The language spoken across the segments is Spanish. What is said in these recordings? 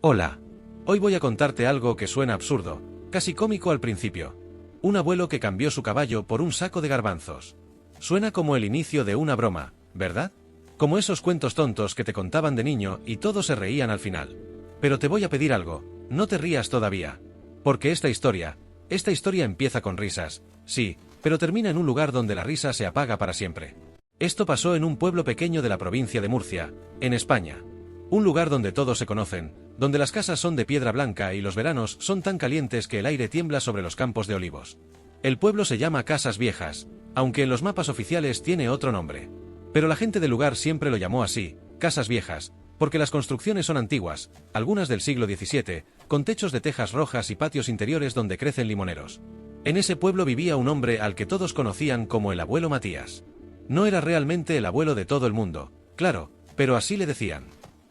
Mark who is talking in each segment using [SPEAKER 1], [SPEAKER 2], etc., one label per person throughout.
[SPEAKER 1] Hola. Hoy voy a contarte algo que suena absurdo, casi cómico al principio. Un abuelo que cambió su caballo por un saco de garbanzos. Suena como el inicio de una broma, ¿verdad? Como esos cuentos tontos que te contaban de niño y todos se reían al final. Pero te voy a pedir algo, no te rías todavía. Porque esta historia empieza con risas, sí, pero termina en un lugar donde la risa se apaga para siempre. Esto pasó en un pueblo pequeño de la provincia de Murcia, en España. Un lugar donde todos se conocen, donde las casas son de piedra blanca y los veranos son tan calientes que el aire tiembla sobre los campos de olivos. El pueblo se llama Casas Viejas, aunque en los mapas oficiales tiene otro nombre. Pero la gente del lugar siempre lo llamó así, Casas Viejas, porque las construcciones son antiguas, algunas del siglo XVII, con techos de tejas rojas y patios interiores donde crecen limoneros. En ese pueblo vivía un hombre al que todos conocían como el abuelo Matías. No era realmente el abuelo de todo el mundo, claro, pero así le decían.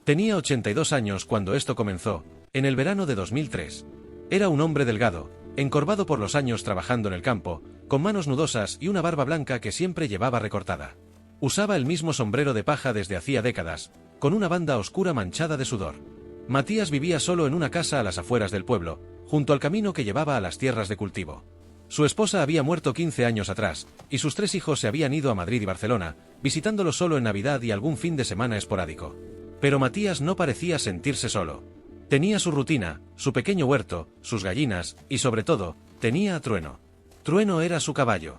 [SPEAKER 1] Tenía 82 años cuando esto comenzó, en el verano de 2003. Era un hombre delgado, encorvado por los años trabajando en el campo, con manos nudosas y una barba blanca que siempre llevaba recortada. Usaba el mismo sombrero de paja desde hacía décadas, con una banda oscura manchada de sudor. Matías vivía solo en una casa a las afueras del pueblo, junto al camino que llevaba a las tierras de cultivo. Su esposa había muerto 15 años atrás, y sus 3 hijos se habían ido a Madrid y Barcelona, visitándolo solo en Navidad y algún fin de semana esporádico. Pero Matías no parecía sentirse solo. Tenía su rutina, su pequeño huerto, sus gallinas, y sobre todo, tenía a Trueno. Trueno era su caballo.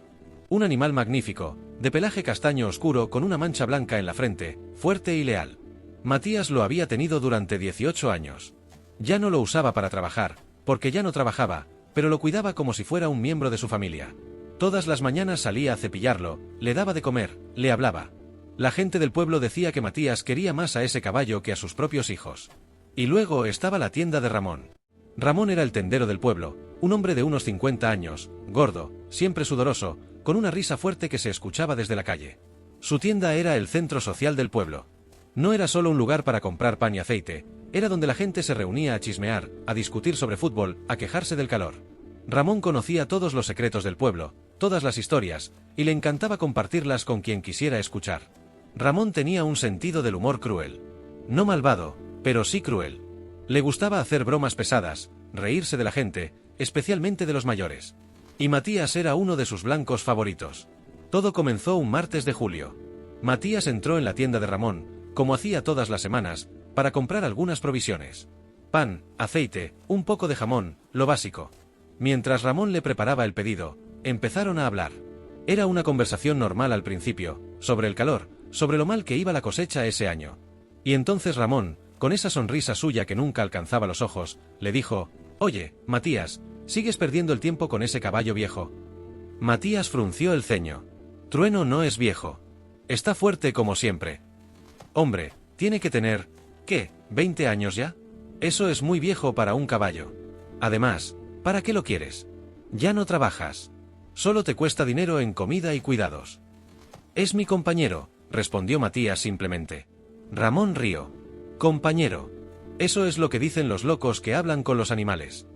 [SPEAKER 1] Un animal magnífico, de pelaje castaño oscuro con una mancha blanca en la frente, fuerte y leal. Matías lo había tenido durante 18 años. Ya no lo usaba para trabajar, porque ya no trabajaba, pero lo cuidaba como si fuera un miembro de su familia. Todas las mañanas salía a cepillarlo, le daba de comer, le hablaba. La gente del pueblo decía que Matías quería más a ese caballo que a sus propios hijos. Y luego estaba la tienda de Ramón. Ramón era el tendero del pueblo, un hombre de unos 50 años, gordo, siempre sudoroso, con una risa fuerte que se escuchaba desde la calle. Su tienda era el centro social del pueblo. No era solo un lugar para comprar pan y aceite, era donde la gente se reunía a chismear, a discutir sobre fútbol, a quejarse del calor. Ramón conocía todos los secretos del pueblo, todas las historias, y le encantaba compartirlas con quien quisiera escuchar. Ramón tenía un sentido del humor cruel. No malvado, pero sí cruel. Le gustaba hacer bromas pesadas, reírse de la gente, especialmente de los mayores. Y Matías era uno de sus blancos favoritos. Todo comenzó un martes de julio. Matías entró en la tienda de Ramón, como hacía todas las semanas, para comprar algunas provisiones. Pan, aceite, un poco de jamón, lo básico. Mientras Ramón le preparaba el pedido, empezaron a hablar. Era una conversación normal al principio, sobre el calor, sobre lo mal que iba la cosecha ese año. Y entonces Ramón, con esa sonrisa suya que nunca alcanzaba los ojos, le dijo: «Oye, Matías, ¿sigues perdiendo el tiempo con ese caballo viejo?» Matías frunció el ceño. «Trueno no es viejo. Está fuerte como siempre. Hombre, tiene que tener, ¿qué, 20 años ya? Eso es muy viejo para un caballo. Además, ¿para qué lo quieres? Ya no trabajas. Solo te cuesta dinero en comida y cuidados». «Es mi compañero», respondió Matías simplemente. Ramón rió. «Compañero. Eso es lo que dicen los locos que hablan con los animales».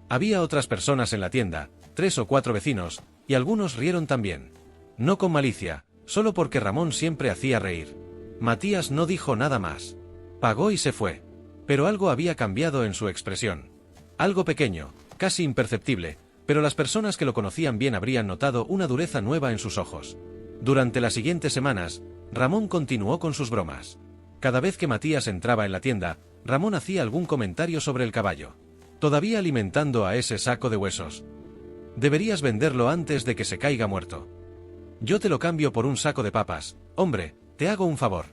[SPEAKER 1] Había otras personas en la tienda, 3 o 4 vecinos, y algunos rieron también. No con malicia, solo porque Ramón siempre hacía reír. Matías no dijo nada más. Pagó y se fue. Pero algo había cambiado en su expresión. Algo pequeño, casi imperceptible, pero las personas que lo conocían bien habrían notado una dureza nueva en sus ojos. Durante las siguientes semanas, Ramón continuó con sus bromas. Cada vez que Matías entraba en la tienda, Ramón hacía algún comentario sobre el caballo. «Todavía alimentando a ese saco de huesos. Deberías venderlo antes de que se caiga muerto. Yo te lo cambio por un saco de papas, hombre, te hago un favor».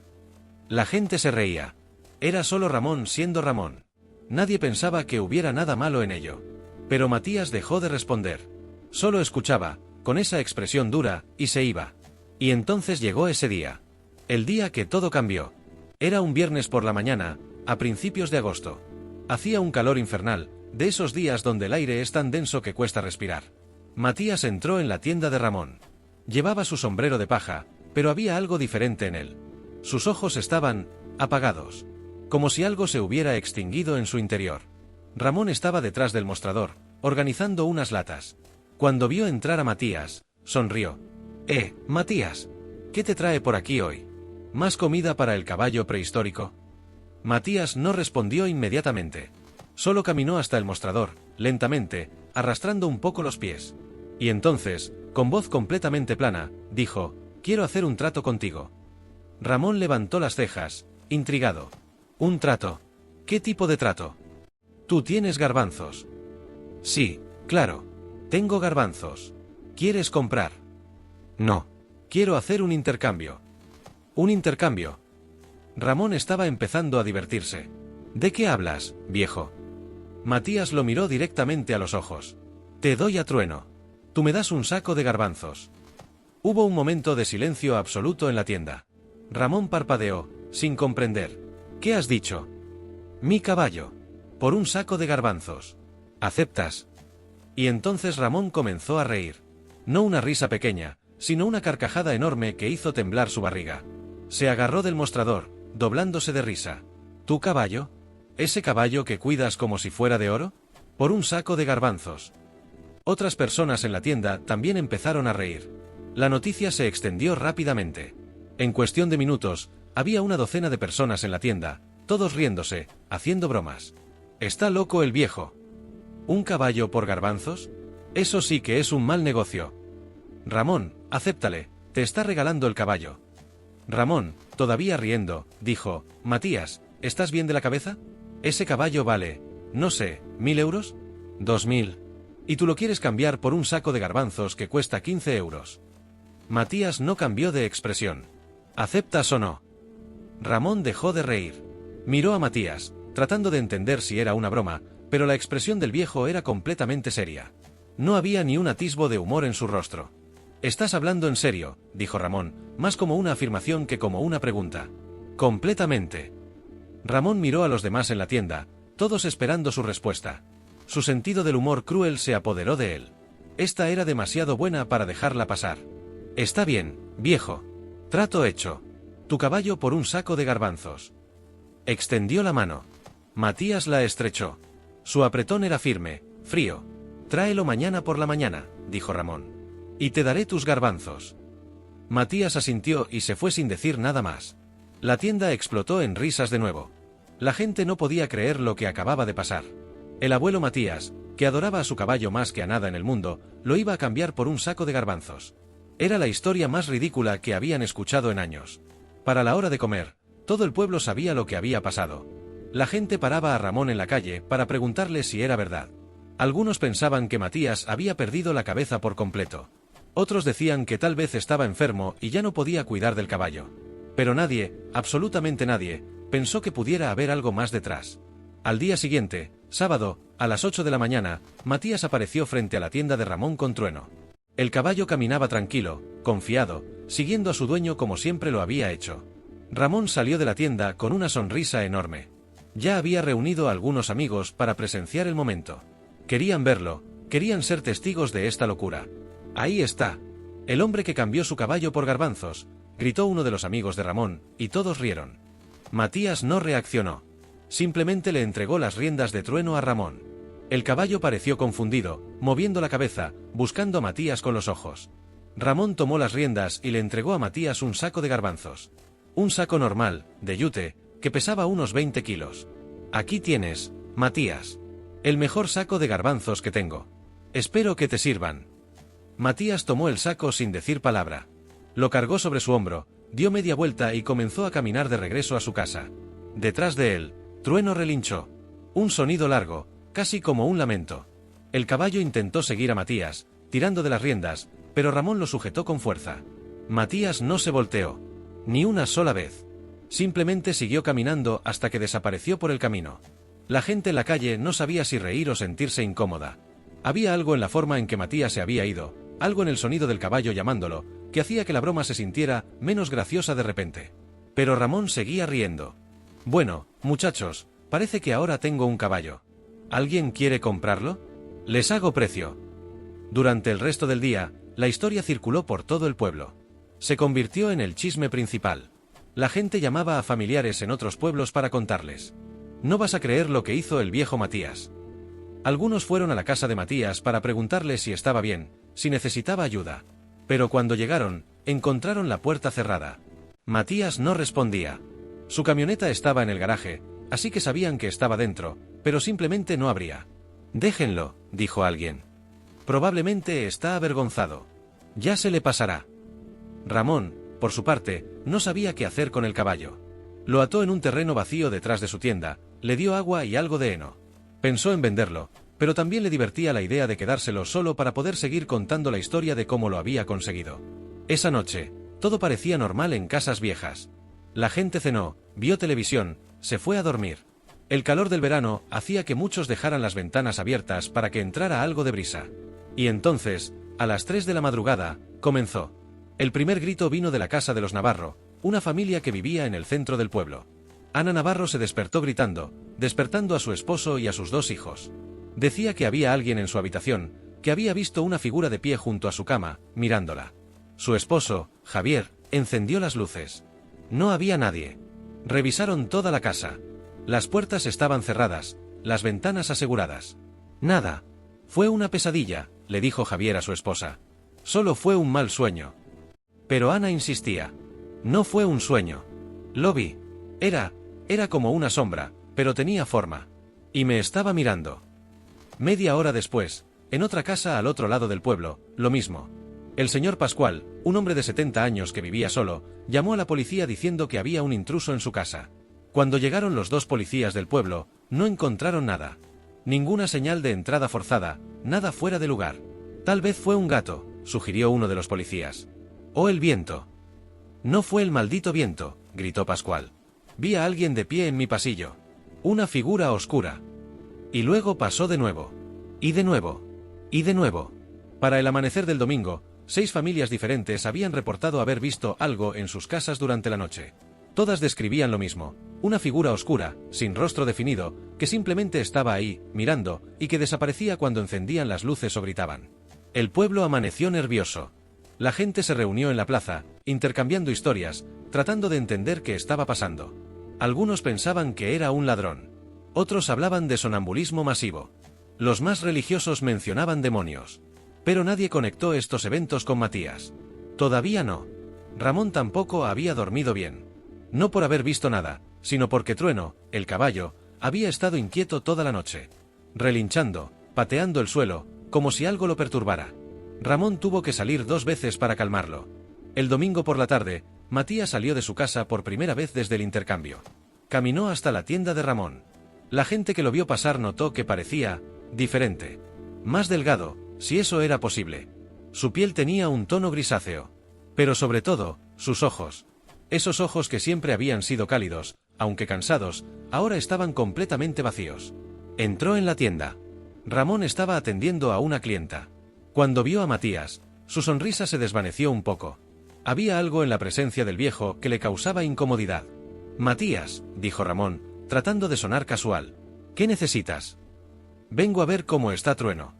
[SPEAKER 1] La gente se reía. Era solo Ramón siendo Ramón. Nadie pensaba que hubiera nada malo en ello. Pero Matías dejó de responder. Solo escuchaba, con esa expresión dura, y se iba. Y entonces llegó ese día. El día que todo cambió. Era un viernes por la mañana, a principios de agosto. Hacía un calor infernal, de esos días donde el aire es tan denso que cuesta respirar. Matías entró en la tienda de Ramón. Llevaba su sombrero de paja, pero había algo diferente en él. Sus ojos estaban apagados, como si algo se hubiera extinguido en su interior. Ramón estaba detrás del mostrador, organizando unas latas. Cuando vio entrar a Matías, sonrió. Matías, ¿qué te trae por aquí hoy? ¿Más comida para el caballo prehistórico?» Matías no respondió inmediatamente. Solo caminó hasta el mostrador, lentamente, arrastrando un poco los pies. Y entonces, con voz completamente plana, dijo: «Quiero hacer un trato contigo». Ramón levantó las cejas, intrigado. «¿Un trato? ¿Qué tipo de trato?» «¿Tú tienes garbanzos?» «Sí, claro. Tengo garbanzos. ¿Quieres comprar?» «No. Quiero hacer un intercambio». «¿Un intercambio?» Ramón estaba empezando a divertirse. «¿De qué hablas, viejo?» Matías lo miró directamente a los ojos. «Te doy a trueno. Tú me das un saco de garbanzos». Hubo un momento de silencio absoluto en la tienda. Ramón parpadeó, sin comprender. «¿Qué has dicho?» «Mi caballo. Por un saco de garbanzos. ¿Aceptas?» Y entonces Ramón comenzó a reír. No una risa pequeña, sino una carcajada enorme que hizo temblar su barriga. Se agarró del mostrador, doblándose de risa. «¿Tu caballo? ¿Ese caballo que cuidas como si fuera de oro? Por un saco de garbanzos». Otras personas en la tienda también empezaron a reír. La noticia se extendió rápidamente. En cuestión de minutos, había una docena de personas en la tienda, todos riéndose, haciendo bromas. «¿Está loco el viejo? ¿Un caballo por garbanzos? Eso sí que es un mal negocio». «Ramón, acéptale, te está regalando el caballo». Ramón, todavía riendo, dijo: «Matías, ¿estás bien de la cabeza? Ese caballo vale, no sé, ¿1.000 euros? ¿2.000? Y tú lo quieres cambiar por un saco de garbanzos que cuesta 15 euros. Matías no cambió de expresión. «¿Aceptas o no?» Ramón dejó de reír. Miró a Matías, tratando de entender si era una broma, pero la expresión del viejo era completamente seria. No había ni un atisbo de humor en su rostro. «¿Estás hablando en serio?», dijo Ramón, más como una afirmación que como una pregunta. «Completamente». Ramón miró a los demás en la tienda, todos esperando su respuesta. Su sentido del humor cruel se apoderó de él. Esta era demasiado buena para dejarla pasar. «Está bien, viejo. Trato hecho. Tu caballo por un saco de garbanzos». Extendió la mano. Matías la estrechó. Su apretón era firme, frío. «Tráelo mañana por la mañana», dijo Ramón. «Y te daré tus garbanzos». Matías asintió y se fue sin decir nada más. La tienda explotó en risas de nuevo. La gente no podía creer lo que acababa de pasar. El abuelo Matías, que adoraba a su caballo más que a nada en el mundo, lo iba a cambiar por un saco de garbanzos. Era la historia más ridícula que habían escuchado en años. Para la hora de comer, todo el pueblo sabía lo que había pasado. La gente paraba a Ramón en la calle para preguntarle si era verdad. Algunos pensaban que Matías había perdido la cabeza por completo. Otros decían que tal vez estaba enfermo y ya no podía cuidar del caballo. Pero nadie, absolutamente nadie, pensó que pudiera haber algo más detrás. Al día siguiente, sábado, a las 8 de la mañana, Matías apareció frente a la tienda de Ramón con trueno. El caballo caminaba tranquilo, confiado, siguiendo a su dueño como siempre lo había hecho. Ramón salió de la tienda con una sonrisa enorme. Ya había reunido a algunos amigos para presenciar el momento. Querían verlo, querían ser testigos de esta locura. «Ahí está. El hombre que cambió su caballo por garbanzos», gritó uno de los amigos de Ramón, y todos rieron. Matías no reaccionó. Simplemente le entregó las riendas de trueno a Ramón. El caballo pareció confundido, moviendo la cabeza, buscando a Matías con los ojos. Ramón tomó las riendas y le entregó a Matías un saco de garbanzos. Un saco normal, de yute, que pesaba unos 20 kilos. «Aquí tienes, Matías. El mejor saco de garbanzos que tengo. Espero que te sirvan». Matías tomó el saco sin decir palabra. Lo cargó sobre su hombro, dio media vuelta y comenzó a caminar de regreso a su casa. Detrás de él, Trueno relinchó. Un sonido largo, casi como un lamento. El caballo intentó seguir a Matías, tirando de las riendas, pero Ramón lo sujetó con fuerza. Matías no se volteó. Ni una sola vez. Simplemente siguió caminando hasta que desapareció por el camino. La gente en la calle no sabía si reír o sentirse incómoda. Había algo en la forma en que Matías se había ido, algo en el sonido del caballo llamándolo, que hacía que la broma se sintiera menos graciosa de repente. Pero Ramón seguía riendo. «Bueno, muchachos, parece que ahora tengo un caballo. ¿Alguien quiere comprarlo? Les hago precio». Durante el resto del día, la historia circuló por todo el pueblo. Se convirtió en el chisme principal. La gente llamaba a familiares en otros pueblos para contarles. «No vas a creer lo que hizo el viejo Matías». Algunos fueron a la casa de Matías para preguntarle si estaba bien, si necesitaba ayuda. Pero cuando llegaron, encontraron la puerta cerrada. Matías no respondía. Su camioneta estaba en el garaje, así que sabían que estaba dentro, pero simplemente no abría. «Déjenlo», dijo alguien. «Probablemente está avergonzado. Ya se le pasará». Ramón, por su parte, no sabía qué hacer con el caballo. Lo ató en un terreno vacío detrás de su tienda, le dio agua y algo de heno. Pensó en venderlo, pero también le divertía la idea de quedárselo solo para poder seguir contando la historia de cómo lo había conseguido. Esa noche, todo parecía normal en Casas Viejas. La gente cenó, vio televisión, se fue a dormir. El calor del verano hacía que muchos dejaran las ventanas abiertas para que entrara algo de brisa. Y entonces, a las 3 de la madrugada, comenzó. El primer grito vino de la casa de los Navarro, una familia que vivía en el centro del pueblo. Ana Navarro se despertó gritando, despertando a su esposo y a sus 2 hijos. Decía que había alguien en su habitación, que había visto una figura de pie junto a su cama, mirándola. Su esposo, Javier, encendió las luces. No había nadie. Revisaron toda la casa. Las puertas estaban cerradas, las ventanas aseguradas. Nada. Fue una pesadilla, le dijo Javier a su esposa. Solo fue un mal sueño. Pero Ana insistía. No fue un sueño. Lo vi. Era como una sombra, pero tenía forma. Y me estaba mirando. Media hora después, en otra casa al otro lado del pueblo, lo mismo. El señor Pascual, un hombre de 70 años que vivía solo, llamó a la policía diciendo que había un intruso en su casa. Cuando llegaron los 2 policías del pueblo, no encontraron nada. Ninguna señal de entrada forzada, nada fuera de lugar. Tal vez fue un gato, sugirió uno de los policías. O el viento. No fue el maldito viento, gritó Pascual. Vi a alguien de pie en mi pasillo. Una figura oscura. Y luego pasó de nuevo. Y de nuevo. Y de nuevo. Para el amanecer del domingo, 6 familias diferentes habían reportado haber visto algo en sus casas durante la noche. Todas describían lo mismo, una figura oscura, sin rostro definido, que simplemente estaba ahí, mirando, y que desaparecía cuando encendían las luces o gritaban. El pueblo amaneció nervioso. La gente se reunió en la plaza, intercambiando historias, tratando de entender qué estaba pasando. Algunos pensaban que era un ladrón. Otros hablaban de sonambulismo masivo. Los más religiosos mencionaban demonios. Pero nadie conectó estos eventos con Matías. Todavía no. Ramón tampoco había dormido bien. No por haber visto nada, sino porque Trueno, el caballo, había estado inquieto toda la noche. Relinchando, pateando el suelo, como si algo lo perturbara. Ramón tuvo que salir 2 veces para calmarlo. El domingo por la tarde, Matías salió de su casa por primera vez desde el intercambio. Caminó hasta la tienda de Ramón. La gente que lo vio pasar notó que parecía diferente. Más delgado, si eso era posible. Su piel tenía un tono grisáceo. Pero sobre todo, sus ojos. Esos ojos que siempre habían sido cálidos, aunque cansados, ahora estaban completamente vacíos. Entró en la tienda. Ramón estaba atendiendo a una clienta. Cuando vio a Matías, su sonrisa se desvaneció un poco. Había algo en la presencia del viejo que le causaba incomodidad. «Matías», dijo Ramón, tratando de sonar casual. «¿Qué necesitas?» «Vengo a ver cómo está Trueno».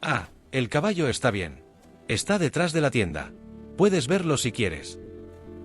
[SPEAKER 1] «Ah, el caballo está bien. Está detrás de la tienda. Puedes verlo si quieres».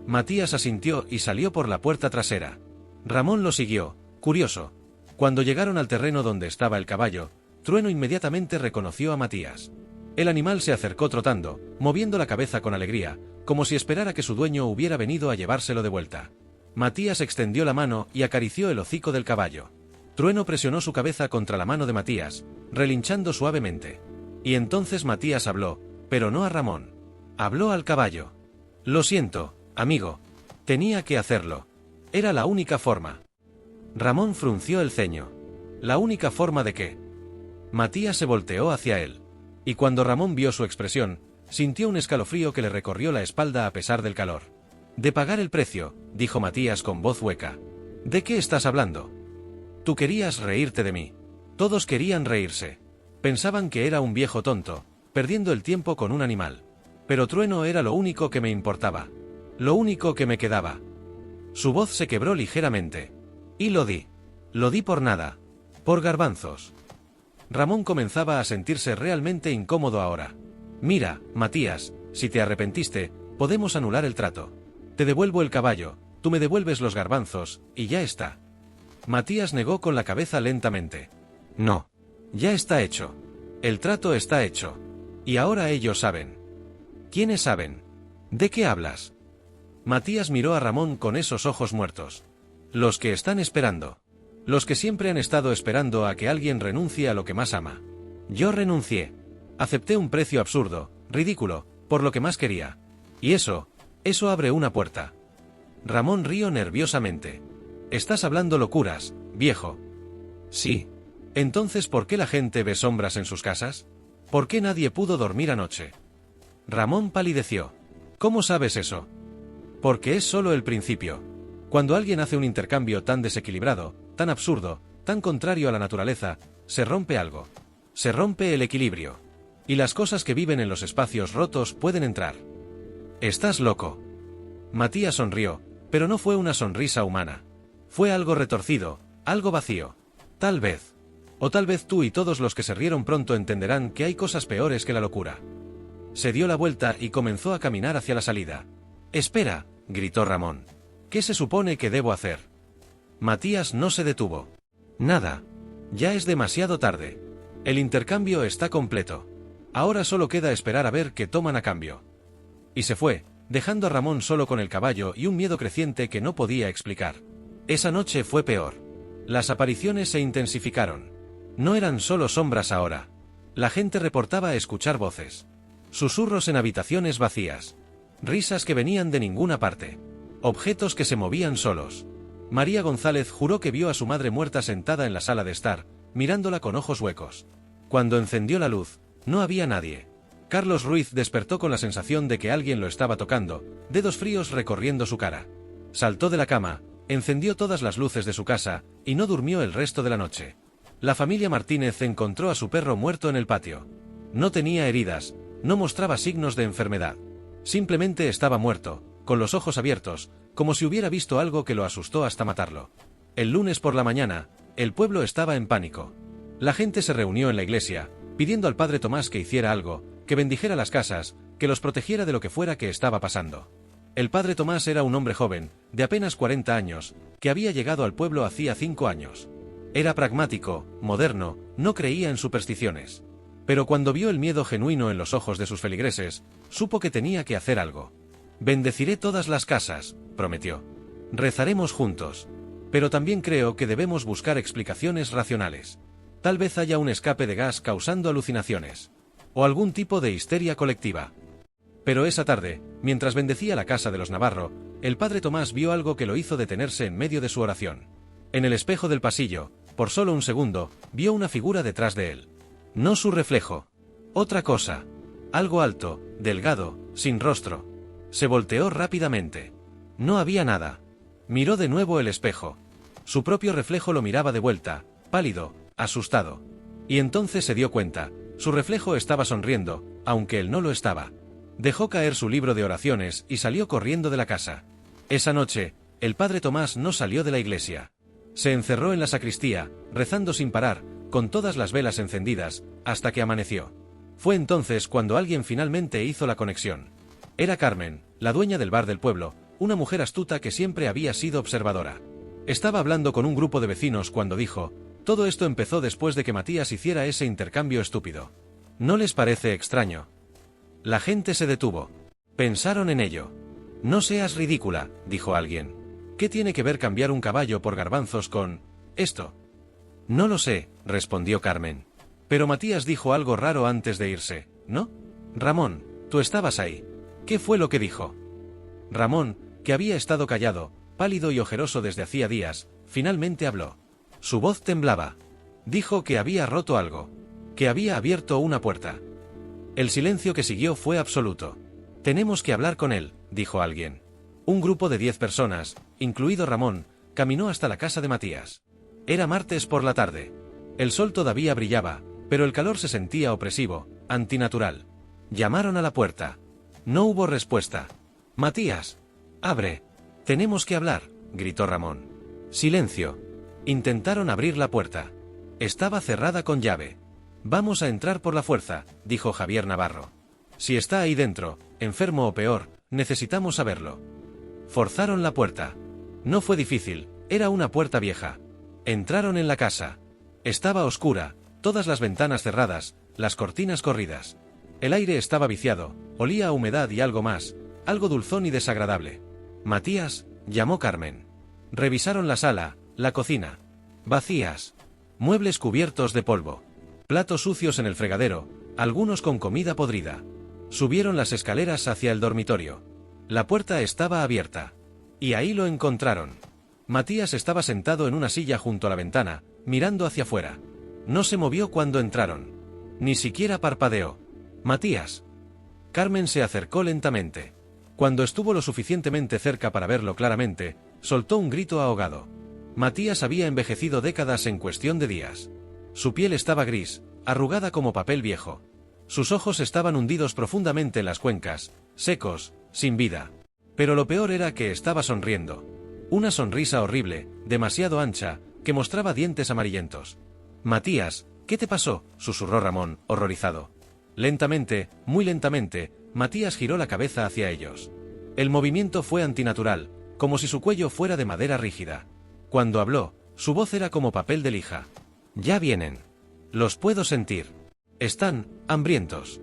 [SPEAKER 1] Matías asintió y salió por la puerta trasera. Ramón lo siguió, curioso. Cuando llegaron al terreno donde estaba el caballo, Trueno inmediatamente reconoció a Matías. El animal se acercó trotando, moviendo la cabeza con alegría, como si esperara que su dueño hubiera venido a llevárselo de vuelta. Matías extendió la mano y acarició el hocico del caballo. Trueno presionó su cabeza contra la mano de Matías, relinchando suavemente. Y entonces Matías habló, pero no a Ramón. Habló al caballo. «Lo siento, amigo. Tenía que hacerlo. Era la única forma». Ramón frunció el ceño. ¿La única forma de qué? Matías se volteó hacia él. Y cuando Ramón vio su expresión, sintió un escalofrío que le recorrió la espalda a pesar del calor. «De pagar el precio», dijo Matías con voz hueca. «¿De qué estás hablando? Tú querías reírte de mí. Todos querían reírse. Pensaban que era un viejo tonto, perdiendo el tiempo con un animal. Pero Trueno era lo único que me importaba. Lo único que me quedaba». Su voz se quebró ligeramente. «Y lo di. Lo di por nada. Por garbanzos». Ramón comenzaba a sentirse realmente incómodo ahora. «Mira, Matías, si te arrepentiste, podemos anular el trato. Te devuelvo el caballo, tú me devuelves los garbanzos, y ya está». Matías negó con la cabeza lentamente. «No. Ya está hecho. El trato está hecho. Y ahora ellos saben». «¿Quiénes saben? ¿De qué hablas?» Matías miró a Ramón con esos ojos muertos. «Los que están esperando». Los que siempre han estado esperando a que alguien renuncie a lo que más ama. Yo renuncié. Acepté un precio absurdo, ridículo, por lo que más quería. Y eso abre una puerta. Ramón rió nerviosamente. Estás hablando locuras, viejo. Sí. Entonces, ¿por qué la gente ve sombras en sus casas? ¿Por qué nadie pudo dormir anoche? Ramón palideció. ¿Cómo sabes eso? Porque es solo el principio. Cuando alguien hace un intercambio tan desequilibrado, tan absurdo, tan contrario a la naturaleza, se rompe algo. Se rompe el equilibrio. Y las cosas que viven en los espacios rotos pueden entrar. Estás loco. Matías sonrió, pero no fue una sonrisa humana. Fue algo retorcido, algo vacío. Tal vez. O tal vez tú y todos los que se rieron pronto entenderán que hay cosas peores que la locura. Se dio la vuelta y comenzó a caminar hacia la salida. «Espera», gritó Ramón. «¿Qué se supone que debo hacer?» Matías no se detuvo. «Nada. Ya es demasiado tarde. El intercambio está completo. Ahora solo queda esperar a ver qué toman a cambio». Y se fue, dejando a Ramón solo con el caballo y un miedo creciente que no podía explicar. Esa noche fue peor. Las apariciones se intensificaron. No eran solo sombras ahora. La gente reportaba escuchar voces. Susurros en habitaciones vacías. Risas que venían de ninguna parte. Objetos que se movían solos. María González juró que vio a su madre muerta sentada en la sala de estar, mirándola con ojos huecos. Cuando encendió la luz, no había nadie. Carlos Ruiz despertó con la sensación de que alguien lo estaba tocando, dedos fríos recorriendo su cara. Saltó de la cama, encendió todas las luces de su casa, y no durmió el resto de la noche. La familia Martínez encontró a su perro muerto en el patio. No tenía heridas, no mostraba signos de enfermedad. Simplemente estaba muerto, con los ojos abiertos, como si hubiera visto algo que lo asustó hasta matarlo. El lunes por la mañana, el pueblo estaba en pánico. La gente se reunió en la iglesia, pidiendo al padre Tomás que hiciera algo, que bendijera las casas, que los protegiera de lo que fuera que estaba pasando. El padre Tomás era un hombre joven, de apenas 40 años, que había llegado al pueblo hacía 5 años. Era pragmático, moderno, no creía en supersticiones. Pero cuando vio el miedo genuino en los ojos de sus feligreses, supo que tenía que hacer algo. «Bendeciré todas las casas», prometió. «Rezaremos juntos. Pero también creo que debemos buscar explicaciones racionales. Tal vez haya un escape de gas causando alucinaciones. O algún tipo de histeria colectiva». Pero esa tarde, mientras bendecía la casa de los Navarro, el padre Tomás vio algo que lo hizo detenerse en medio de su oración. En el espejo del pasillo, por solo un segundo, vio una figura detrás de él. No su reflejo. Otra cosa. Algo alto, delgado, sin rostro. Se volteó rápidamente. No había nada. Miró de nuevo el espejo. Su propio reflejo lo miraba de vuelta, pálido, asustado. Y entonces se dio cuenta, su reflejo estaba sonriendo, aunque él no lo estaba. Dejó caer su libro de oraciones y salió corriendo de la casa. Esa noche, el padre Tomás no salió de la iglesia. Se encerró en la sacristía, rezando sin parar, con todas las velas encendidas, hasta que amaneció. Fue entonces cuando alguien finalmente hizo la conexión. Era Carmen, la dueña del bar del pueblo, una mujer astuta que siempre había sido observadora. Estaba hablando con un grupo de vecinos cuando dijo: «Todo esto empezó después de que Matías hiciera ese intercambio estúpido. ¿No les parece extraño?» La gente se detuvo. Pensaron en ello. «No seas ridícula», dijo alguien. «¿Qué tiene que ver cambiar un caballo por garbanzos con esto?» «No lo sé», respondió Carmen. «Pero Matías dijo algo raro antes de irse, ¿no? Ramón, tú estabas ahí. ¿Qué fue lo que dijo?» Ramón, que había estado callado, pálido y ojeroso desde hacía días, finalmente habló. Su voz temblaba. Dijo que había roto algo. Que había abierto una puerta. El silencio que siguió fue absoluto. «Tenemos que hablar con él», dijo alguien. Un grupo de 10 personas, incluido Ramón, caminó hasta la casa de Matías. Era martes por la tarde. El sol todavía brillaba, pero el calor se sentía opresivo, antinatural. Llamaron a la puerta. No hubo respuesta. «Matías, abre. Tenemos que hablar», gritó Ramón. Silencio. Intentaron abrir la puerta. Estaba cerrada con llave. «Vamos a entrar por la fuerza», dijo Javier Navarro. «Si está ahí dentro, enfermo o peor, necesitamos saberlo». Forzaron la puerta. No fue difícil, era una puerta vieja. Entraron en la casa. Estaba oscura, todas las ventanas cerradas, las cortinas corridas. El aire estaba viciado, olía a humedad y algo más, algo dulzón y desagradable. «Matías», llamó Carmen. Revisaron la sala, la cocina. Vacías. Muebles cubiertos de polvo. Platos sucios en el fregadero, algunos con comida podrida. Subieron las escaleras hacia el dormitorio. La puerta estaba abierta. Y ahí lo encontraron. Matías estaba sentado en una silla junto a la ventana, mirando hacia afuera. No se movió cuando entraron. Ni siquiera parpadeó. Matías. Carmen se acercó lentamente. Cuando estuvo lo suficientemente cerca para verlo claramente, soltó un grito ahogado. Matías había envejecido décadas en cuestión de días. Su piel estaba gris, arrugada como papel viejo. Sus ojos estaban hundidos profundamente en las cuencas, secos, sin vida. Pero lo peor era que estaba sonriendo. Una sonrisa horrible, demasiado ancha, que mostraba dientes amarillentos. «Matías, ¿qué te pasó?», susurró Ramón, horrorizado. Lentamente, muy lentamente, Matías giró la cabeza hacia ellos. El movimiento fue antinatural, como si su cuello fuera de madera rígida. Cuando habló, su voz era como papel de lija. «Ya vienen. Los puedo sentir. Están hambrientos».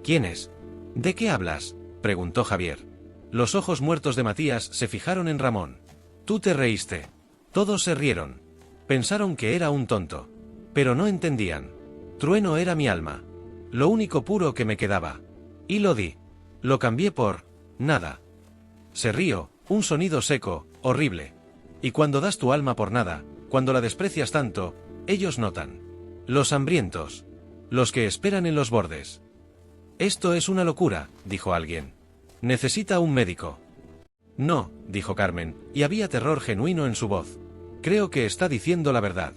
[SPEAKER 1] «¿Quiénes? ¿De qué hablas?», preguntó Javier. Los ojos muertos de Matías se fijaron en Ramón. «Tú te reíste». Todos se rieron. Pensaron que era un tonto. Pero no entendían. Trueno era mi alma. Lo único puro que me quedaba. Y lo di. Lo cambié por nada. Se rió, un sonido seco, horrible. Y cuando das tu alma por nada, cuando la desprecias tanto, ellos notan. Los hambrientos. Los que esperan en los bordes. «Esto es una locura», dijo alguien. «Necesita un médico». «No», dijo Carmen, y había terror genuino en su voz. «Creo que está diciendo la verdad».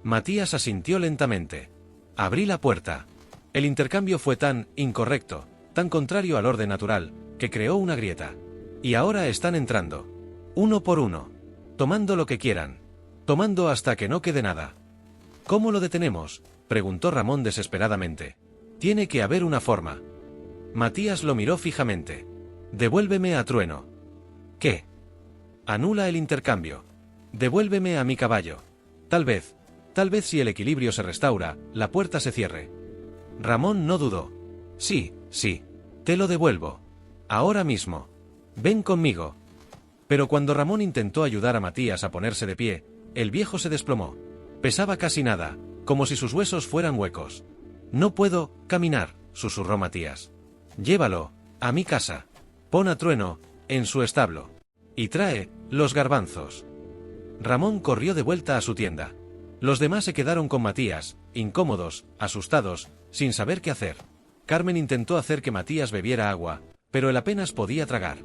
[SPEAKER 1] Matías asintió lentamente. Abrí la puerta. El intercambio fue tan incorrecto, tan contrario al orden natural, que creó una grieta. Y ahora están entrando. Uno por uno. Tomando lo que quieran. Tomando hasta que no quede nada. «¿Cómo lo detenemos?», preguntó Ramón desesperadamente. «Tiene que haber una forma». Matías lo miró fijamente. «Devuélveme a Trueno». «¿Qué?». «Anula el intercambio. Devuélveme a mi caballo. Tal vez si el equilibrio se restaura, la puerta se cierre». Ramón no dudó. «Sí, te lo devuelvo. Ahora mismo. Ven conmigo». Pero cuando Ramón intentó ayudar a Matías a ponerse de pie, el viejo se desplomó. Pesaba casi nada, como si sus huesos fueran huecos. «No puedo caminar», susurró Matías. «Llévalo a mi casa. Pon a Trueno en su establo. Y trae los garbanzos». Ramón corrió de vuelta a su tienda. Los demás se quedaron con Matías, incómodos, asustados, sin saber qué hacer. Carmen intentó hacer que Matías bebiera agua, pero él apenas podía tragar.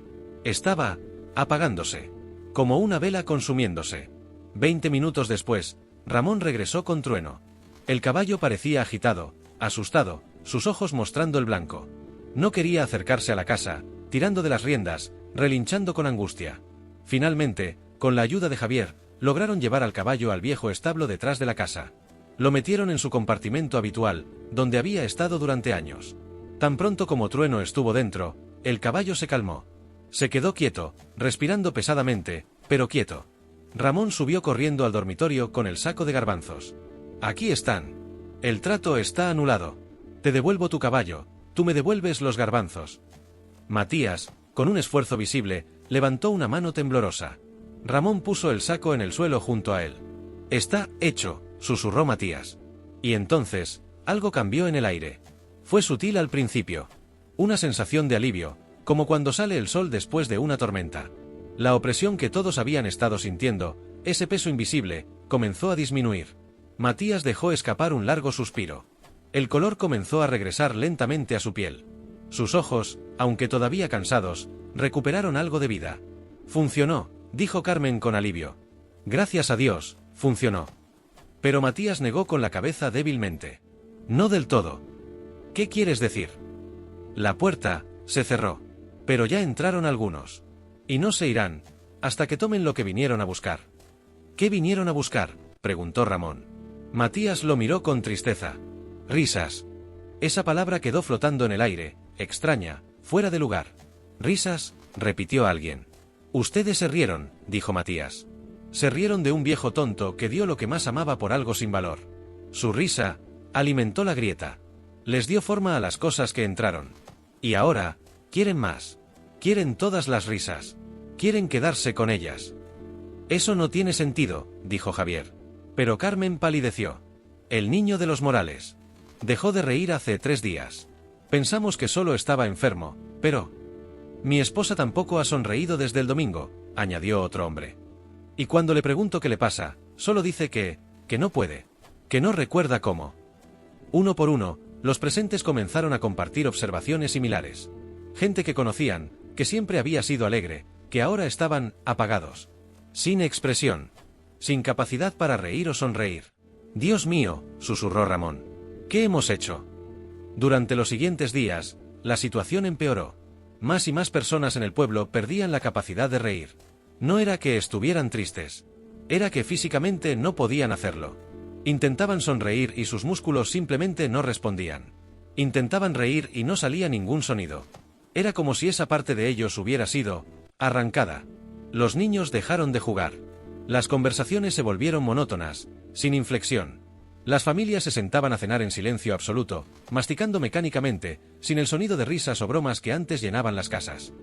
[SPEAKER 1] Estaba apagándose, como una vela consumiéndose. 20 minutos después, Ramón regresó con Trueno. El caballo parecía agitado, asustado, sus ojos mostrando el blanco. No quería acercarse a la casa, tirando de las riendas, relinchando con angustia. Finalmente, con la ayuda de Javier, lograron llevar al caballo al viejo establo detrás de la casa. Lo metieron en su compartimento habitual, donde había estado durante años. Tan pronto como Trueno estuvo dentro, el caballo se calmó. Se quedó quieto, respirando pesadamente, pero quieto. Ramón subió corriendo al dormitorio con el saco de garbanzos. «Aquí están. El trato está anulado. Te devuelvo tu caballo, tú me devuelves los garbanzos». Matías, con un esfuerzo visible, levantó una mano temblorosa. Ramón puso el saco en el suelo junto a él. «Está hecho», susurró Matías. Y entonces, algo cambió en el aire. Fue sutil al principio. Una sensación de alivio, como cuando sale el sol después de una tormenta. La opresión que todos habían estado sintiendo, ese peso invisible, comenzó a disminuir. Matías dejó escapar un largo suspiro. El color comenzó a regresar lentamente a su piel. Sus ojos, aunque todavía cansados, recuperaron algo de vida. «Funcionó», dijo Carmen con alivio. «Gracias a Dios, funcionó». Pero Matías negó con la cabeza débilmente. «No del todo». «¿Qué quieres decir?». La puerta se cerró. Pero ya entraron algunos. Y no se irán, hasta que tomen lo que vinieron a buscar. «¿Qué vinieron a buscar?», preguntó Ramón. Matías lo miró con tristeza. «Risas». Esa palabra quedó flotando en el aire, extraña, fuera de lugar. «Risas», repitió alguien. «Ustedes se rieron», dijo Matías. Se rieron de un viejo tonto que dio lo que más amaba por algo sin valor. Su risa alimentó la grieta. Les dio forma a las cosas que entraron. Y ahora, quieren más. Quieren todas las risas. Quieren quedarse con ellas. «Eso no tiene sentido», dijo Javier. Pero Carmen palideció. El niño de los Morales. Dejó de reír hace 3 días. Pensamos que solo estaba enfermo, pero... Mi esposa tampoco ha sonreído desde el domingo, añadió otro hombre. Y cuando le pregunto qué le pasa, solo dice que no puede, que no recuerda cómo. Uno por uno, los presentes comenzaron a compartir observaciones similares. Gente que conocían, que siempre había sido alegre, que ahora estaban apagados. Sin expresión. Sin capacidad para reír o sonreír. Dios mío, susurró Ramón. ¿Qué hemos hecho? Durante los siguientes días, la situación empeoró. Más y más personas en el pueblo perdían la capacidad de reír. No era que estuvieran tristes. Era que físicamente no podían hacerlo. Intentaban sonreír y sus músculos simplemente no respondían. Intentaban reír y no salía ningún sonido. Era como si esa parte de ellos hubiera sido arrancada. Los niños dejaron de jugar. Las conversaciones se volvieron monótonas, sin inflexión. Las familias se sentaban a cenar en silencio absoluto, masticando mecánicamente, sin el sonido de risas o bromas que antes llenaban las casas.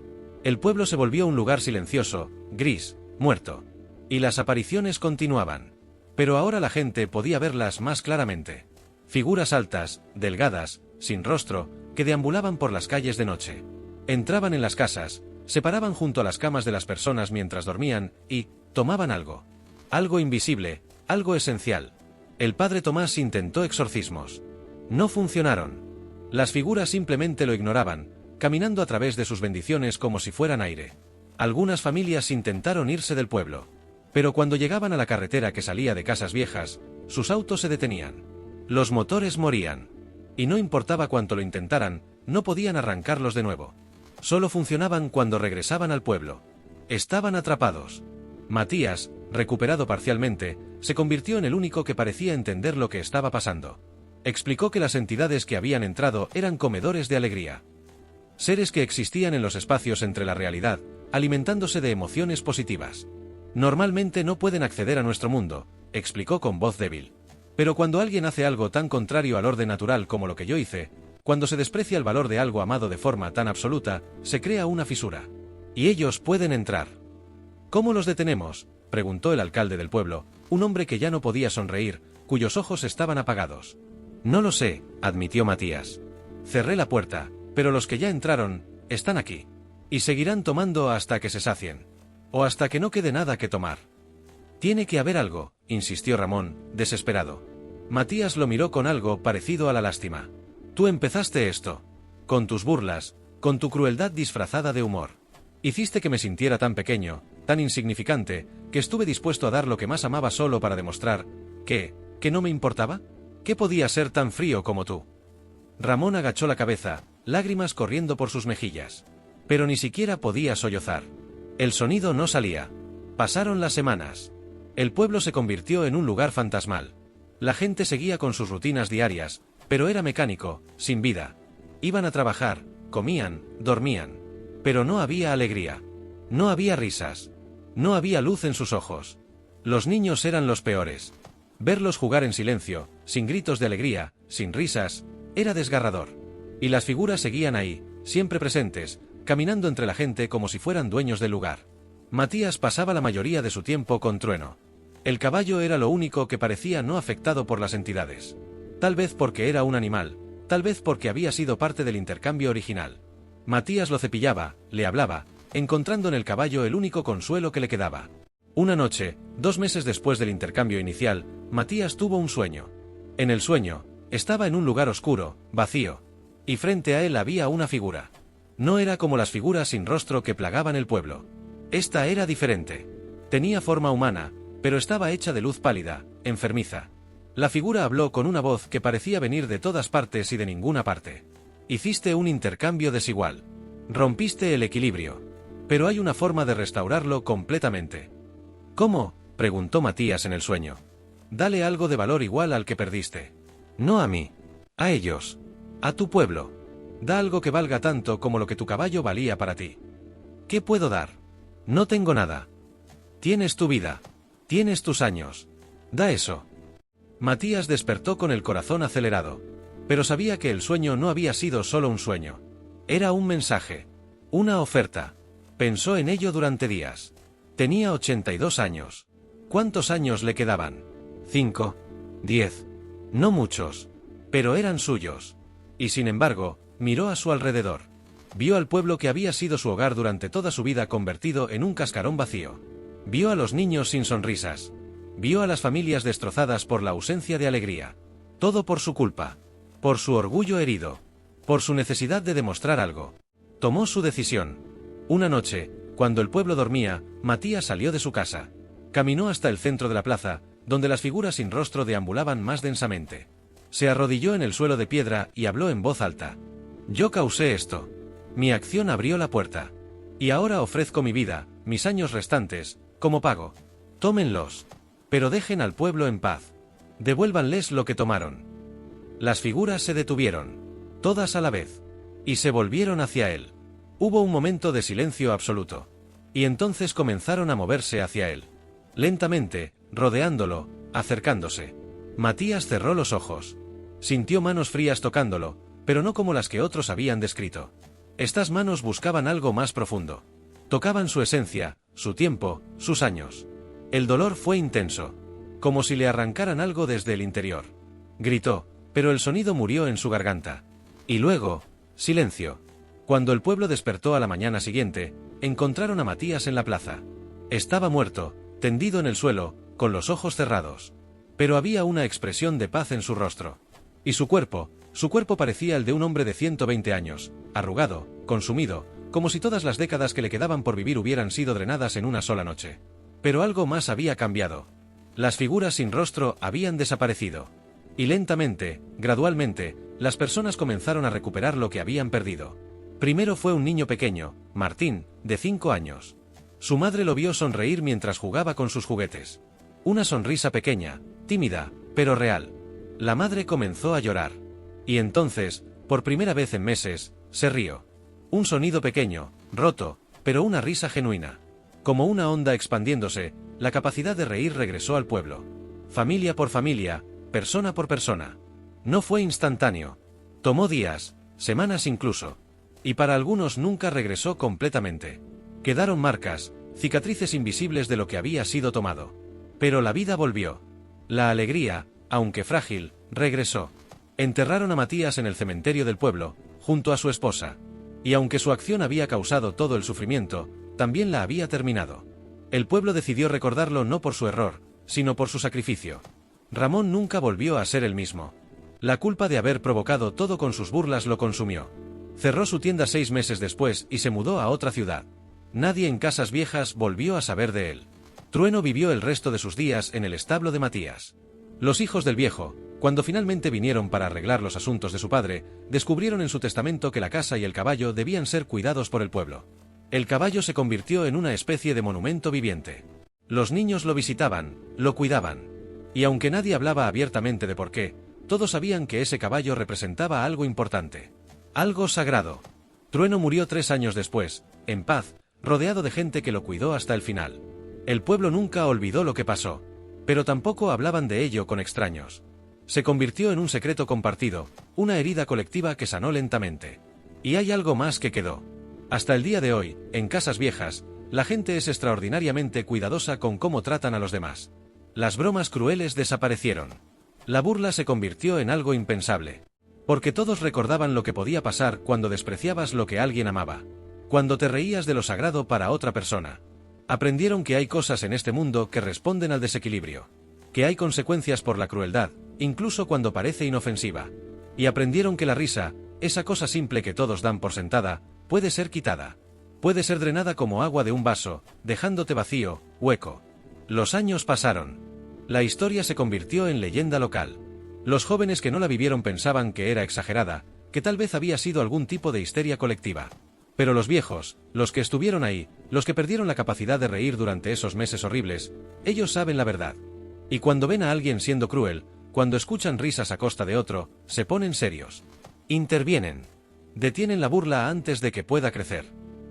[SPEAKER 1] El pueblo se volvió un lugar silencioso, gris, muerto. Y las apariciones continuaban. Pero ahora la gente podía verlas más claramente. Figuras altas, delgadas, sin rostro, que deambulaban por las calles de noche. Entraban en las casas, se paraban junto a las camas de las personas mientras dormían, y tomaban algo. Algo invisible, algo esencial. El padre Tomás intentó exorcismos. No funcionaron. Las figuras simplemente lo ignoraban, caminando a través de sus bendiciones como si fueran aire. Algunas familias intentaron irse del pueblo. Pero cuando llegaban a la carretera que salía de casas viejas, sus autos se detenían. Los motores morían. Y no importaba cuánto lo intentaran, no podían arrancarlos de nuevo. Solo funcionaban cuando regresaban al pueblo. Estaban atrapados. Matías, recuperado parcialmente, se convirtió en el único que parecía entender lo que estaba pasando. Explicó que las entidades que habían entrado eran comedores de alegría. Seres que existían en los espacios entre la realidad, alimentándose de emociones positivas. Normalmente no pueden acceder a nuestro mundo, explicó con voz débil. Pero cuando alguien hace algo tan contrario al orden natural como lo que yo hice, cuando se desprecia el valor de algo amado de forma tan absoluta, se crea una fisura. Y ellos pueden entrar. ¿Cómo los detenemos?, preguntó el alcalde del pueblo, un hombre que ya no podía sonreír, cuyos ojos estaban apagados. No lo sé, admitió Matías. Cerré la puerta, pero los que ya entraron, están aquí. Y seguirán tomando hasta que se sacien. O hasta que no quede nada que tomar. Tiene que haber algo, insistió Ramón, desesperado. Matías lo miró con algo parecido a la lástima. Tú empezaste esto. Con tus burlas, con tu crueldad disfrazada de humor. Hiciste que me sintiera tan pequeño, tan insignificante, que estuve dispuesto a dar lo que más amaba solo para demostrar que no me importaba. ¿Qué podía ser tan frío como tú? Ramón agachó la cabeza, lágrimas corriendo por sus mejillas. Pero ni siquiera podía sollozar. El sonido no salía. Pasaron las semanas. El pueblo se convirtió en un lugar fantasmal. La gente seguía con sus rutinas diarias, pero era mecánico, sin vida. Iban a trabajar, comían, dormían. Pero no había alegría. No había risas. No había luz en sus ojos. Los niños eran los peores. Verlos jugar en silencio, sin gritos de alegría, sin risas, era desgarrador. Y las figuras seguían ahí, siempre presentes, caminando entre la gente como si fueran dueños del lugar. Matías pasaba la mayoría de su tiempo con Trueno. El caballo era lo único que parecía no afectado por las entidades. Tal vez porque era un animal, tal vez porque había sido parte del intercambio original. Matías lo cepillaba, le hablaba, encontrando en el caballo el único consuelo que le quedaba. Una noche, 2 meses después del intercambio inicial, Matías tuvo un sueño. En el sueño, estaba en un lugar oscuro, vacío. Y frente a él había una figura. No era como las figuras sin rostro que plagaban el pueblo. Esta era diferente. Tenía forma humana, pero estaba hecha de luz pálida, enfermiza. La figura habló con una voz que parecía venir de todas partes y de ninguna parte. Hiciste un intercambio desigual. Rompiste el equilibrio. Pero hay una forma de restaurarlo completamente. ¿Cómo?, preguntó Matías en el sueño. Dale algo de valor igual al que perdiste. No a mí. A ellos. A tu pueblo. Da algo que valga tanto como lo que tu caballo valía para ti. ¿Qué puedo dar? No tengo nada. Tienes tu vida. Tienes tus años. Da eso. Matías despertó con el corazón acelerado. Pero sabía que el sueño no había sido solo un sueño. Era un mensaje. Una oferta. Pensó en ello durante días. Tenía 82 años. ¿Cuántos años le quedaban? 5, 10. No muchos. Pero eran suyos. Y sin embargo, miró a su alrededor. Vio al pueblo que había sido su hogar durante toda su vida convertido en un cascarón vacío. Vio a los niños sin sonrisas. Vio a las familias destrozadas por la ausencia de alegría. Todo por su culpa. Por su orgullo herido. Por su necesidad de demostrar algo. Tomó su decisión. Una noche, cuando el pueblo dormía, Matías salió de su casa. Caminó hasta el centro de la plaza, donde las figuras sin rostro deambulaban más densamente. Se arrodilló en el suelo de piedra y habló en voz alta. Yo causé esto. Mi acción abrió la puerta. Y ahora ofrezco mi vida, mis años restantes, como pago. Tómenlos. Pero dejen al pueblo en paz. Devuélvanles lo que tomaron. Las figuras se detuvieron. Todas a la vez. Y se volvieron hacia él. Hubo un momento de silencio absoluto. Y entonces comenzaron a moverse hacia él. Lentamente, rodeándolo, acercándose. Matías cerró los ojos. Sintió manos frías tocándolo, pero no como las que otros habían descrito. Estas manos buscaban algo más profundo. Tocaban su esencia, su tiempo, sus años. El dolor fue intenso. Como si le arrancaran algo desde el interior. Gritó, pero el sonido murió en su garganta. Y luego, silencio. Cuando el pueblo despertó a la mañana siguiente, encontraron a Matías en la plaza. Estaba muerto, tendido en el suelo, con los ojos cerrados. Pero había una expresión de paz en su rostro. Y su cuerpo parecía el de un hombre de 120 años, arrugado, consumido, como si todas las décadas que le quedaban por vivir hubieran sido drenadas en una sola noche. Pero algo más había cambiado. Las figuras sin rostro habían desaparecido. Y lentamente, gradualmente, las personas comenzaron a recuperar lo que habían perdido. Primero fue un niño pequeño, Martín, de 5 años. Su madre lo vio sonreír mientras jugaba con sus juguetes. Una sonrisa pequeña, tímida, pero real. La madre comenzó a llorar. Y entonces, por primera vez en meses, se rió. Un sonido pequeño, roto, pero una risa genuina. Como una onda expandiéndose, la capacidad de reír regresó al pueblo. Familia por familia, persona por persona. No fue instantáneo. Tomó días, semanas incluso. Y para algunos nunca regresó completamente. Quedaron marcas, cicatrices invisibles de lo que había sido tomado. Pero la vida volvió. La alegría, aunque frágil, regresó. Enterraron a Matías en el cementerio del pueblo, junto a su esposa. Y aunque su acción había causado todo el sufrimiento, también la había terminado. El pueblo decidió recordarlo no por su error, sino por su sacrificio. Ramón nunca volvió a ser el mismo. La culpa de haber provocado todo con sus burlas lo consumió. Cerró su tienda 6 meses después y se mudó a otra ciudad. Nadie en Casas Viejas volvió a saber de él. Trueno vivió el resto de sus días en el establo de Matías. Los hijos del viejo, cuando finalmente vinieron para arreglar los asuntos de su padre, descubrieron en su testamento que la casa y el caballo debían ser cuidados por el pueblo. El caballo se convirtió en una especie de monumento viviente. Los niños lo visitaban, lo cuidaban. Y aunque nadie hablaba abiertamente de por qué, todos sabían que ese caballo representaba algo importante. Algo sagrado. Trueno murió 3 años después, en paz, rodeado de gente que lo cuidó hasta el final. El pueblo nunca olvidó lo que pasó. Pero tampoco hablaban de ello con extraños. Se convirtió en un secreto compartido, una herida colectiva que sanó lentamente. Y hay algo más que quedó. Hasta el día de hoy, en Casas Viejas, la gente es extraordinariamente cuidadosa con cómo tratan a los demás. Las bromas crueles desaparecieron. La burla se convirtió en algo impensable. Porque todos recordaban lo que podía pasar cuando despreciabas lo que alguien amaba. Cuando te reías de lo sagrado para otra persona. Aprendieron que hay cosas en este mundo que responden al desequilibrio. Que hay consecuencias por la crueldad, incluso cuando parece inofensiva. Y aprendieron que la risa, esa cosa simple que todos dan por sentada, puede ser quitada. Puede ser drenada como agua de un vaso, dejándote vacío, hueco. Los años pasaron. La historia se convirtió en leyenda local. Los jóvenes que no la vivieron pensaban que era exagerada, que tal vez había sido algún tipo de histeria colectiva. Pero los viejos, los que estuvieron ahí, los que perdieron la capacidad de reír durante esos meses horribles, ellos saben la verdad. Y cuando ven a alguien siendo cruel, cuando escuchan risas a costa de otro, se ponen serios. Intervienen. Detienen la burla antes de que pueda crecer.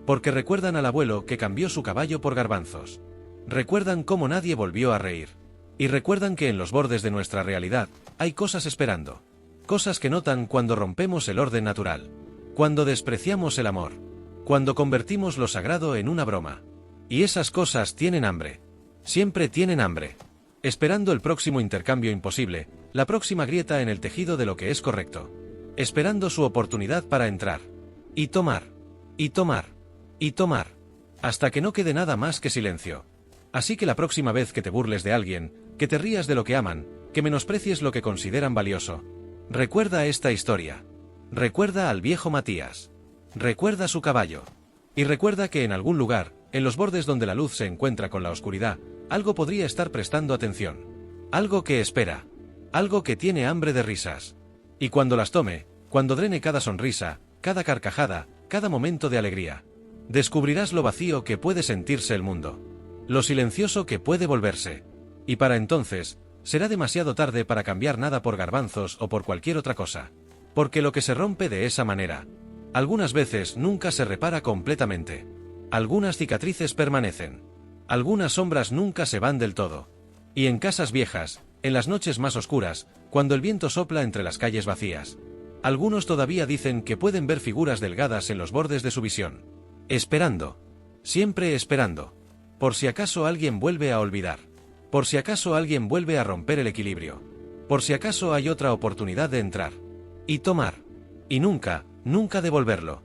[SPEAKER 1] Porque recuerdan al abuelo que cambió su caballo por garbanzos. Recuerdan cómo nadie volvió a reír. Y recuerdan que en los bordes de nuestra realidad, hay cosas esperando. Cosas que notan cuando rompemos el orden natural. Cuando despreciamos el amor. Cuando convertimos lo sagrado en una broma. Y esas cosas tienen hambre. Siempre tienen hambre. Esperando el próximo intercambio imposible, la próxima grieta en el tejido de lo que es correcto. Esperando su oportunidad para entrar. Y tomar. Y tomar. Y tomar. Hasta que no quede nada más que silencio. Así que la próxima vez que te burles de alguien, que te rías de lo que aman, que menosprecies lo que consideran valioso, recuerda esta historia. Recuerda al viejo Matías. Recuerda su caballo. Y recuerda que en algún lugar, en los bordes donde la luz se encuentra con la oscuridad, algo podría estar prestando atención. Algo que espera. Algo que tiene hambre de risas. Y cuando las tome, cuando drene cada sonrisa, cada carcajada, cada momento de alegría, descubrirás lo vacío que puede sentirse el mundo. Lo silencioso que puede volverse. Y para entonces, será demasiado tarde para cambiar nada por garbanzos o por cualquier otra cosa. Porque lo que se rompe de esa manera, algunas veces nunca se repara completamente. Algunas cicatrices permanecen. Algunas sombras nunca se van del todo. Y en casas viejas, en las noches más oscuras, cuando el viento sopla entre las calles vacías, algunos todavía dicen que pueden ver figuras delgadas en los bordes de su visión. Esperando. Siempre esperando. Por si acaso alguien vuelve a olvidar. Por si acaso alguien vuelve a romper el equilibrio. Por si acaso hay otra oportunidad de entrar. Y tomar. Y nunca, nunca devolverlo.